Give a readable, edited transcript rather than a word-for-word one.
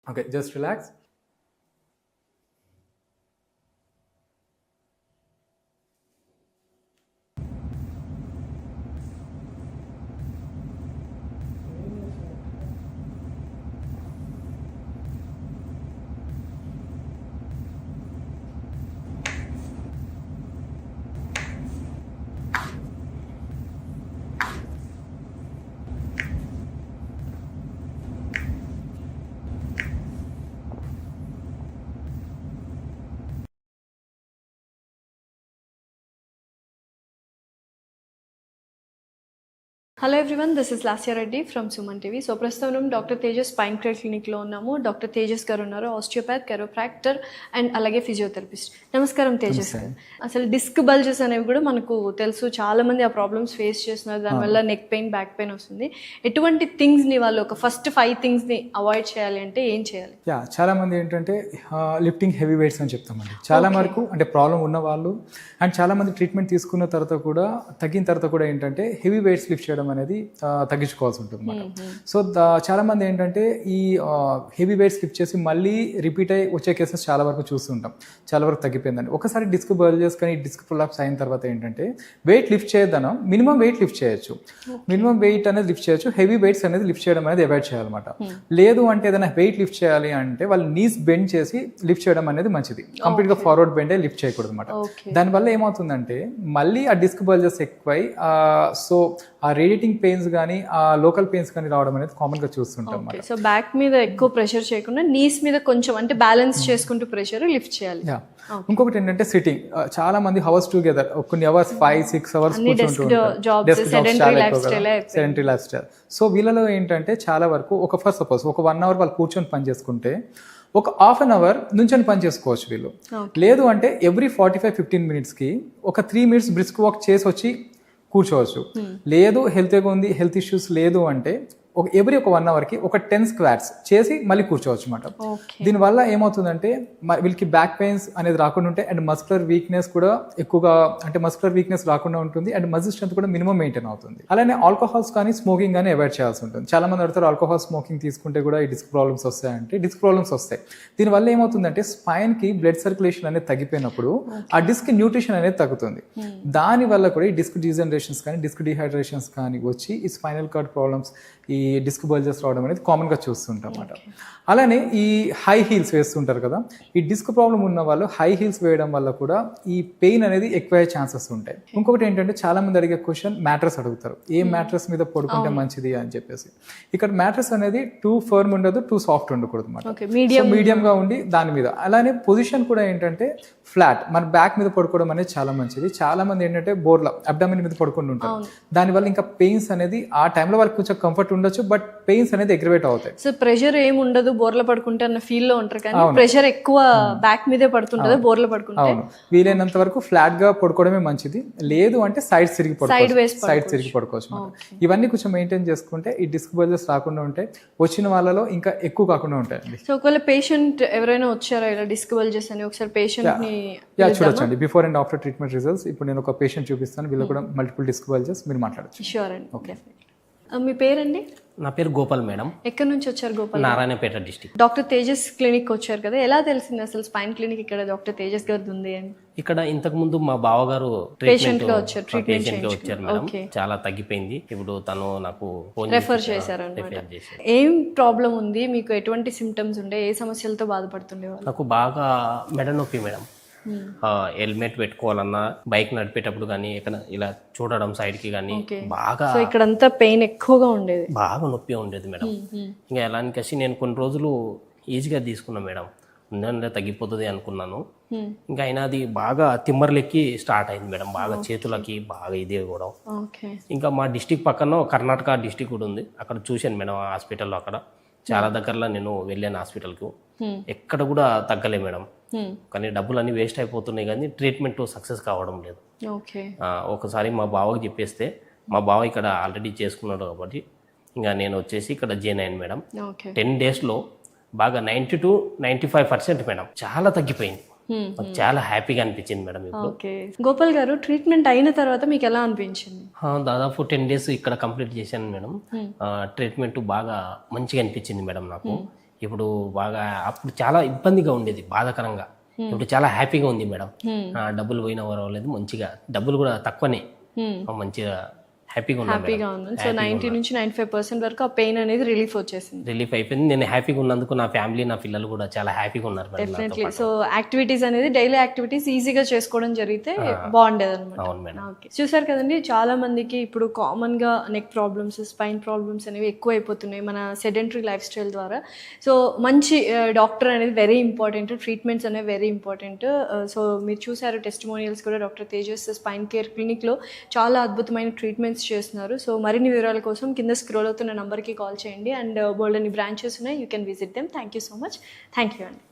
Okay, just relax. Hello everyone, this is Lasya Reddy from Suman TV. So ప్రస్తుతం doctor Tejas spine care క్లినిక్లో ఉన్నాము. Doctor Tejas గారు ఉన్నారు, ఆస్టియోపాత్, కెరోప్రాక్టర్ and అలాగే ఫిజియోథెరపిస్ట్. నమస్కారం తేజస్ గారు. అసలు డిస్క్ బల్జెస్ అనేవి కూడా మనకు తెలుసు, చాలా మంది ఆ ప్రాబ్లమ్స్ ఫేస్ చేస్తున్నారు. దానివల్ల నెక్ పెయిన్, బ్యాక్ పెయిన్ వస్తుంది. ఎటువంటి థింగ్స్ని వాళ్ళు ఒక ఫస్ట్ 5 థింగ్స్ని అవాయిడ్ చేయాలి అంటే ఏం చేయాలి? చాలా మంది ఏంటంటే లిఫ్టింగ్ హెవీ వెయిట్స్ అని చెప్తామండి. చాలా వరకు అంటే ప్రాబ్లం ఉన్న వాళ్ళు అండ్ చాలా మంది ట్రీట్మెంట్ తీసుకున్న తర్వాత కూడా తగ్గిన తర్వాత కూడా ఏంటంటే హెవీ వెయిట్స్ లిఫ్ట్ చేయడం అనేది తగ్గించుకోవాల్సి ఉంటుంది అన్నమాట. సో చాలా మంది ఏంటంటే ఈ హెవీ వెయిట్స్ లిఫ్ట్ చేసి మళ్ళీ రిపీట్ అయ్యి వచ్చే కేసెస్ చాలా వరకు చూస్తుంటాం. చాలా వరకు తగ్గిపోయిందండి. ఒకసారి డిస్క్ బల్జెస్ కానీ డిస్క్ ప్రొలాప్స్ అయిన తర్వాత ఏంటంటే వెయిట్ లిఫ్ట్ చేయొద్దనో మినిమం వెయిట్ లిఫ్ట్ చేయొచ్చు. మినిమం వెయిట్ అనేది లిఫ్ట్ చేయొచ్చు. హెవీ వెయిట్స్ అనేది లిఫ్ట్ చేయడం అనేది అవాయిడ్ చేయాలన్నమాట. లేదు అంటే ఏదైనా వెయిట్ లిఫ్ట్ చేయాలి అంటే వాళ్ళు నీస్ బెండ్ చేసి లిఫ్ట్ చేయడం అనేది మంచిది. కంప్లీట్గా ఫార్వర్డ్ బెండే లిఫ్ట్ చేయకూడదు అనమాట. దానివల్ల ఏమవుతుందంటే మళ్ళీ ఆ డిస్క్ బల్జెస్ ఎక్కువై సో ఆ రేడియేటింగ్ పెయిన్స్ కానీ ఆ లోకల్ పెయిన్స్ కానీ రావడం అనేది కామన్గా చూస్తుంటాం. సో బ్యాక్ మీద ఎక్కువ ప్రెషర్ చేయకుండా నీస్ మీద కొంచెం అంటే బ్యాలెన్స్ చేసుకుంటూ ప్రెషర్ లిఫ్ట్ చేయాలి. ఇంకొకటి ఏంటంటే సిట్టింగ్. చాలా మంది హవర్స్ టుగెదర్ కొన్ని hours 5-6 hours sedentary life style. So వీళ్ళలో ఏంటంటే చాలా వరకు ఒక ఫస్ట్ సపోజ్ ఒక 1 అవర్ వాళ్ళు కూర్చొని పని చేసుకుంటే ఒక హాఫ్ అన్ అవర్ నుంచొని పని చేసుకోవచ్చు వీళ్ళు. లేదు అంటే ఎవ్రీ 45-15 మినిట్స్కి ఒక 3 మినిట్స్ బ్రిస్క్ వాక్ చేసి వచ్చి కూర్చోవచ్చు. లేదు హెల్తీగా ఉంది, హెల్త్ ఇష్యూస్ లేదు అంటే ఎవ్రీ ఒక 1 అవర్కి ఒక 10 స్క్వాట్స్ చేసి మళ్ళీ కూర్చోవచ్చు అనమాట. దీనివల్ల ఏమవుతుందంటే వీళ్ళకి బ్యాక్ పెయిన్స్ అనేది రాకుండా ఉంటాయి అండ్ మస్కులర్ వీక్నెస్ కూడా ఎక్కువగా అంటే మస్కులర్ వీక్నెస్ రాకుండా ఉంటుంది అండ్ మజిల్ స్ట్రెంత్ కూడా మినిమం మెయింటైన్ అవుతుంది. అలానే ఆల్కహాల్స్ కానీ స్మోకింగ్ కానీ అవాయిడ్ చేయాల్సి ఉంటుంది. చాలా మంది అడుగుతారు ఆల్కహాల్ స్మోకింగ్ తీసుకుంటే కూడా ఈ డిస్క్ ప్రాబ్లమ్స్ వస్తాయంటే డిస్క్ ప్రాబ్లమ్స్ వస్తాయి. దీనివల్ల ఏమవుతుందంటే స్పైన్కి బ్లడ్ సర్క్యులేషన్ అనేది తగ్గిపోయినప్పుడు ఆ డిస్క్ న్యూట్రిషన్ అనేది తగ్గుతుంది. దానివల్ల కూడా ఈ డిస్క్ డీజనరేషన్స్ కానీ డిస్క్ డిహైడ్రేషన్స్ కానీ వచ్చి ఈ స్పైనల్ కార్డ్ ప్రాబ్లమ్స్, ఈ డిస్క్ బల్జెస్ రావడం అనేది కామన్గా చూస్తుంటాం అన్నమాట. అలానే ఈ హై హీల్స్ వేస్తుంటారు కదా, ఈ డిస్క్ ప్రాబ్లం ఉన్న వాళ్ళు హై హీల్స్ వేయడం వల్ల కూడా ఈ పెయిన్ అనేది ఎక్కువ అయ్యే ఛాన్సెస్ ఉంటాయి. ఇంకొకటి ఏంటంటే చాలా మంది అడిగే క్వశ్చన్ మ్యాట్రెస్ అడుగుతారు, ఏ మ్యాట్రెస్ మీద పడుకుంటే మంచిది అని చెప్పేసి. ఇక్కడ మ్యాట్రెస్ అనేది టూ ఫర్మ్ ఉండదు, టూ సాఫ్ట్ ఉండకూడదు అన్నమాట. మీడియంగా ఉండి దాని మీద. అలానే పొజిషన్ కూడా ఏంటంటే ఫ్లాట్, మన బ్యాక్ మీద పడుకోవడం అనేది చాలా మంచిది. చాలా మంది ఏంటంటే బోర్ల అబ్డామిన్ మీద పడుకుంటూ ఉంటారు. దానివల్ల ఇంకా పెయిన్స్ అనేది ఆ టైంలో వాళ్ళకి కొంచెం కంఫర్ట్ ఉండొచ్చు, బట్ పెయిన్స్ అనేది అగ్రివేట్ అవుతాయి. సో ప్రెషర్ ఏమి ఉండదు, బోర్ల పడుకుంటే అన్న ఫీల్ లో ఉంటారు, కానీ ప్రెషర్ ఎక్కువ బ్యాక్ మీదే పడుతుంటది, బోర్ల పడుకుంటే. అవును, వీలైనంత వరకు ఫ్లాట్ గా పడుకోవడమే మంచిది. లేదు అంటే సైడ్ తిరిగి పడుకోవచ్చు. ఇవన్నీ కొంచెం మెయింటైన్ చేసుకుంటే ఈ డిస్క్ బల్జెస్ రాకుండా ఉంటాయి, వచ్చిన వాళ్ళలో ఇంకా ఎక్కువ కాకుండా ఉంటాయండి. సో ఒకవేళ పేషెంట్ ఎవరైనా వచ్చారా ఇలా డిస్క్ బల్జెస్ అని, ఒకసారి పేషెంట్ ని చూడొచ్చండి. Before and after treatment results ఇప్పుడు నేను ఒక పేషెంట్ చూపిస్తాను, వీళ్ళు కూడా మల్టిపుల్ డిస్క్ బల్జెస్, మీరు మాట్లాడచ్చు. షూర్ అండి. ఓకే, మీ పేరండి? నా పేరు గోపాల్ మేడం. ఎక్కడి నుంచి వచ్చారు Gopal? Narayanpet district. Doctor Tejas clinic వచ్చారు కదా, ఎలా తెలిసింది అసలు స్పైన్ క్లినిక్ ఇక్కడ డాక్టర్ తేజస్ గారిది ఉంది అని? ఇక్కడ ఇంతకు ముందు మా బావగారు పేషెంట్ గా వచ్చారు మేడం, చాలా తగ్గిపోయింది. ఇప్పుడు తను నాకు రెఫర్ చేశారు అన్నమాట. ఏం ప్రాబ్లం ఉంది మీకు? ఎటువంటి సిమ్టమ్స్ ఉండే, ఏ సమస్యలతో బాధపడుతుండేవాళ్ళు? నాకు బాగా మెడ నొప్పి మేడం. హెల్మెట్ పెట్టుకోవాలన్నా, బైక్ నడిపేటప్పుడు కానీ ఎక్కడ ఇలా చూడడం సైడ్ కి కానీ బాగా ఇక్కడంతా పెయిన్ ఎక్కువగా ఉండేది, బాగా నొప్పి ఉండేది మేడం. ఇంకా ఎలా అనికేసి నేను కొన్ని రోజులు ఈజీగా తీసుకున్నాను మేడం, ఉందంటే తగ్గిపోతుంది అనుకున్నాను. ఇంకా అయినా అది బాగా తిమ్మర్లెక్కి స్టార్ట్ అయింది మేడం, బాగా చేతులకి బాగా ఇదే కూడా. ఇంకా మా డిస్టిక్ పక్కన కర్ణాటక డిస్టిక్ కూడా ఉంది, అక్కడ చూశాను మేడం ఆ హాస్పిటల్లో. అక్కడ చాలా దగ్గరలో నేను వెళ్ళాను హాస్పిటల్కు, ఎక్కడ కూడా తగ్గలే మేడం. కానీ డబ్బులు అన్నీ వేస్ట్ అయిపోతున్నాయి, కానీ ట్రీట్మెంట్ సక్సెస్ కావడం లేదు. ఒకసారి మా బావకి చెప్పేస్తే, మా బావ ఇక్కడ ఆల్రెడీ చేసుకున్నాడు కాబట్టి ఇంకా నేను వచ్చేసి ఇక్కడ జాయిన్ అయ్యాను మేడం. 10 డేస్లో బాగా 90-95% మేడం, చాలా తగ్గిపోయింది. చాలా హ్యాపీగా అనిపించింది మేడం. ఇప్పుడు గోపాల్ గారు ట్రీట్మెంట్ అయిన తర్వాత మీకు ఎలా అనిపించింది? దాదాపు 10 డేస్ ఇక్కడ కంప్లీట్ చేశాను మేడం. ట్రీట్మెంట్ బాగా మంచిగా అనిపించింది మేడం నాకు. ఇప్పుడు బాగా అప్పుడు చాలా ఇబ్బందిగా ఉండేది, బాధాకరంగా. ఇప్పుడు చాలా హ్యాపీగా ఉంది మేడం. డబ్బులు పోయినా పర్వాలేదు, మంచిగా డబ్బులు కూడా తక్కువనే, మంచిగా హ్యాపీగా హ్యాపీగా ఉన్నాను. సో 90 నుంచి 95% వరకు ఆ పెయిన్ అనేది రిలీఫ్ వచ్చేసింది. రిలీఫ్ అయిపోయింది. నేను హ్యాపీగా ఉన్నందుకు నా ఫ్యామిలీ, నా పిల్లలు కూడా చాలా హ్యాపీగా ఉన్నారు మేడం నాతో డెఫినెట్లీ. పాటు. సో యాక్టివిటీస్ అనేది డైలీ యాక్టివిటీస్ ఈజీగా చేసుకోవడం జరిగితే బాగుండేది అనమాట. అవును మేడం. ఓకే, చూసారు కదండి, చాలా మందికి ఇప్పుడు కామన్ గా నెక్ ప్రాబ్లమ్స్, స్పైన్ ప్రాబ్లమ్స్ అనేవి ఎక్కువ అయిపోతున్నాయి మన సెడెంటరీ లైఫ్ స్టైల్ ద్వారా. సో మంచి డాక్టర్ అనేది వెరీ ఇంపార్టెంట్, ట్రీట్మెంట్స్ అనేవి వెరీ ఇంపార్టెంట్. సో మీరు చూసారు టెస్టిమోనియల్స్ కూడా, డాక్టర్ తేజస్ స్పైన్ కేర్ క్లినిక్లో చాలా అద్భుతమైన ట్రీట్మెంట్స్ చేస్తున్నారు. సో మరిన్ని వివరాల కోసం కింద స్క్రోల్ అవుతున్న నంబర్కి కాల్ చేయండి. అండ్ బోల్డ్ అని బ్రాంచెస్ ఉన్నాయి, you can visit them. Thank you so much. Thank you అండి.